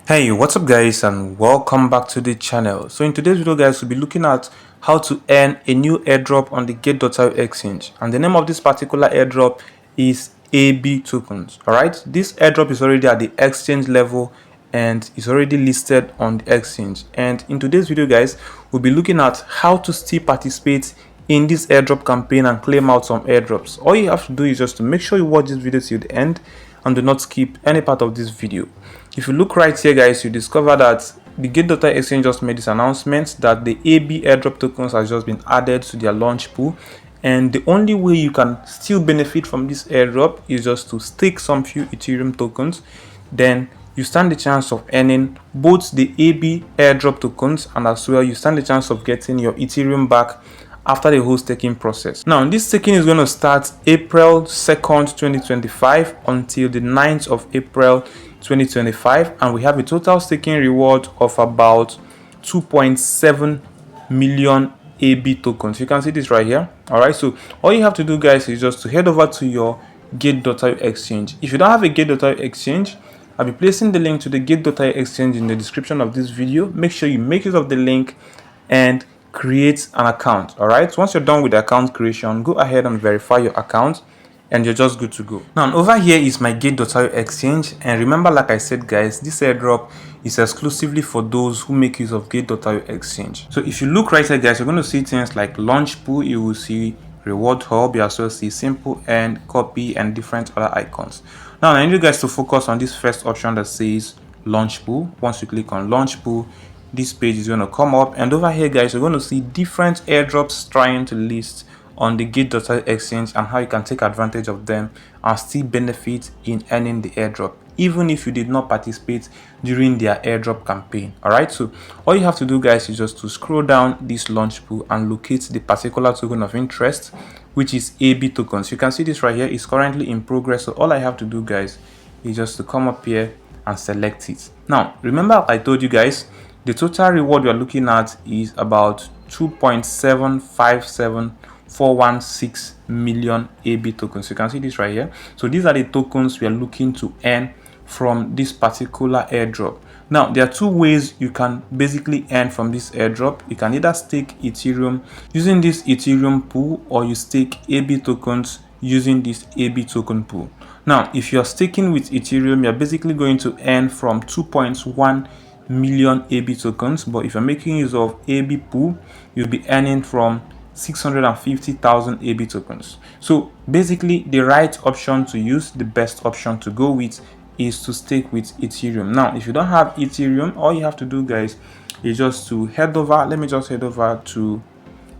Hey, what's up guys, and welcome back to the channel. So in today's video guys, we'll be looking at how to earn a new airdrop on the Gate.io exchange, and the name of this particular airdrop is AB tokens. All right, this airdrop is already at the exchange level and is already listed on the exchange. And in today's video guys, we'll be looking at how to still participate in this airdrop campaign and claim out some airdrops. All you have to do is just to make sure you watch this video till the end and do not skip any part of this video. If you look right here guys, you discover that the Gate.io exchange just made this announcement that the AB Airdrop tokens has just been added to their launch pool, and the only way you can still benefit from this airdrop is just to stake some few Ethereum tokens. Then you stand the chance of earning both the AB Airdrop tokens, and as well you stand the chance of getting your Ethereum back after the whole staking process. Now this staking is going to start April 2nd 2025 until the 9th of April 2025, and we have a total staking reward of about 2.7 million AB tokens. You can see this right here. All right, so all you have to do guys is just to head over to your Gate.io exchange. If you don't have a Gate.io exchange, I'll be placing the link to the Gate.io exchange in the description of this video. Make sure you make use of the link and create an account. All right, once you're done with the account creation, go ahead and verify your account and you're just good to go. Now over here is my Gate.io exchange, and remember, like I said guys, this airdrop is exclusively for those who make use of Gate.io exchange. So if you look right here guys, you're going to see things like launch pool, you will see reward hub, you also see simple and copy and different other icons. Now I need you guys to focus on this first option that says launch pool. Once you click on launch pool, this page is going to come up, and over here guys, you're going to see different airdrops trying to list on the Gate.io exchange and how you can take advantage of them and still benefit in earning the airdrop even if you did not participate during their airdrop campaign. All right, so all you have to do guys is just to scroll down this launch pool and locate the particular token of interest, which is AB tokens. You can see this right here is currently in progress, so all I have to do guys is just to come up here and select it. Now remember, I told you guys the total reward we are looking at is about 2.757416 million AB tokens. You can see this right here. So these are the tokens we are looking to earn from this particular airdrop. Now there are two ways you can basically earn from this airdrop. You can either stake Ethereum using this Ethereum pool, or you stake AB tokens using this AB token pool. Now if you're staking with Ethereum, you're basically going to earn from 2.1 million AB tokens, but if you're making use of AB pool, you'll be earning from 650,000 AB tokens. So basically the right option to use, the best option to go with, is to stake with Ethereum. Now if you don't have Ethereum, all you have to do guys is just to head over, let me just head over to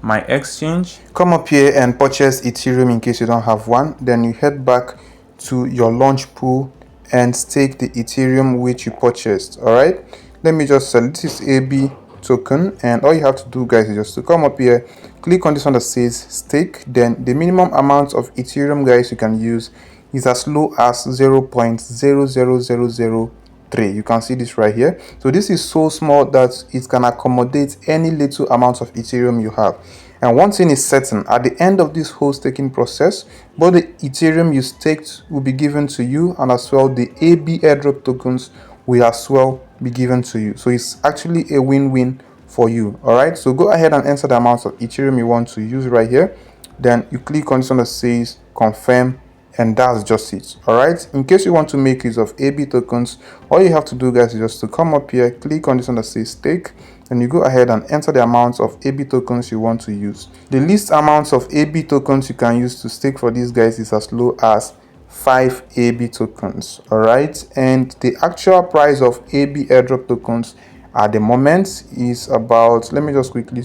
my exchange, come up here and purchase Ethereum in case you don't have one. Then you head back to your launch pool and stake the Ethereum which you purchased. All right, let me just select this AB token, and all you have to do guys is just to come up here, click on this one that says stake. Then the minimum amount of Ethereum guys you can use is as low as 0.00003. You can see this right here. So this is so small that it can accommodate any little amount of Ethereum you have. And one thing is certain, at the end of this whole staking process, both the Ethereum you staked will be given to you, and as well the AB airdrop tokens will as well be given to you. So it's actually a win-win for you. All right, so go ahead and enter the amount of Ethereum you want to use right here. Then you click on this one that says confirm, and that's just it. All right, in case you want to make use of AB tokens, all you have to do guys is just to come up here, click on this one that says stake, and you go ahead and enter the amount of AB tokens you want to use. The least amounts of AB tokens you can use to stake for these guys is as low as 5 AB tokens. All right, and the actual price of AB airdrop tokens at the moment is about, let me just quickly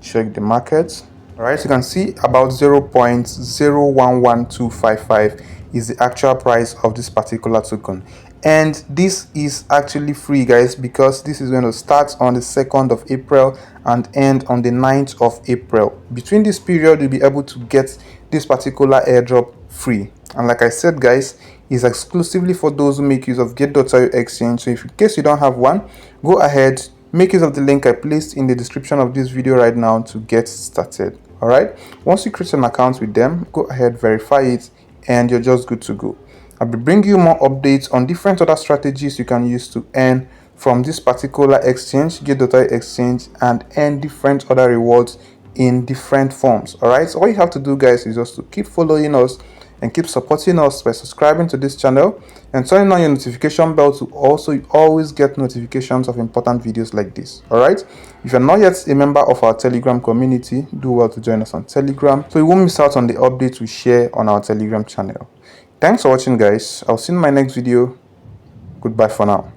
check the market. All right, you can see about 0.011255 is the actual price of this particular token, and this is actually free guys, because this is going to start on the 2nd of April and end on the 9th of April. Between this period you'll be able to get this particular airdrop free, and like I said guys, is exclusively for those who make use of Gate.io exchange. So if in case you don't have one, go ahead, make use of the link I placed in the description of this video right now to get started. All right, once you create an account with them, go ahead, verify it, and you're just good to go. I'll be bringing you more updates on different other strategies you can use to earn from this particular exchange, gateio exchange, and earn different other rewards in different forms. All right, so all you have to do, guys, is just to keep following us and keep supporting us by subscribing to this channel and turning on your notification bell to also always get notifications of important videos like this. All right, if you're not yet a member of our Telegram community, do well to join us on Telegram so you won't miss out on the updates we share on our Telegram channel. Thanks for watching, guys. I'll see you in my next video. Goodbye for now.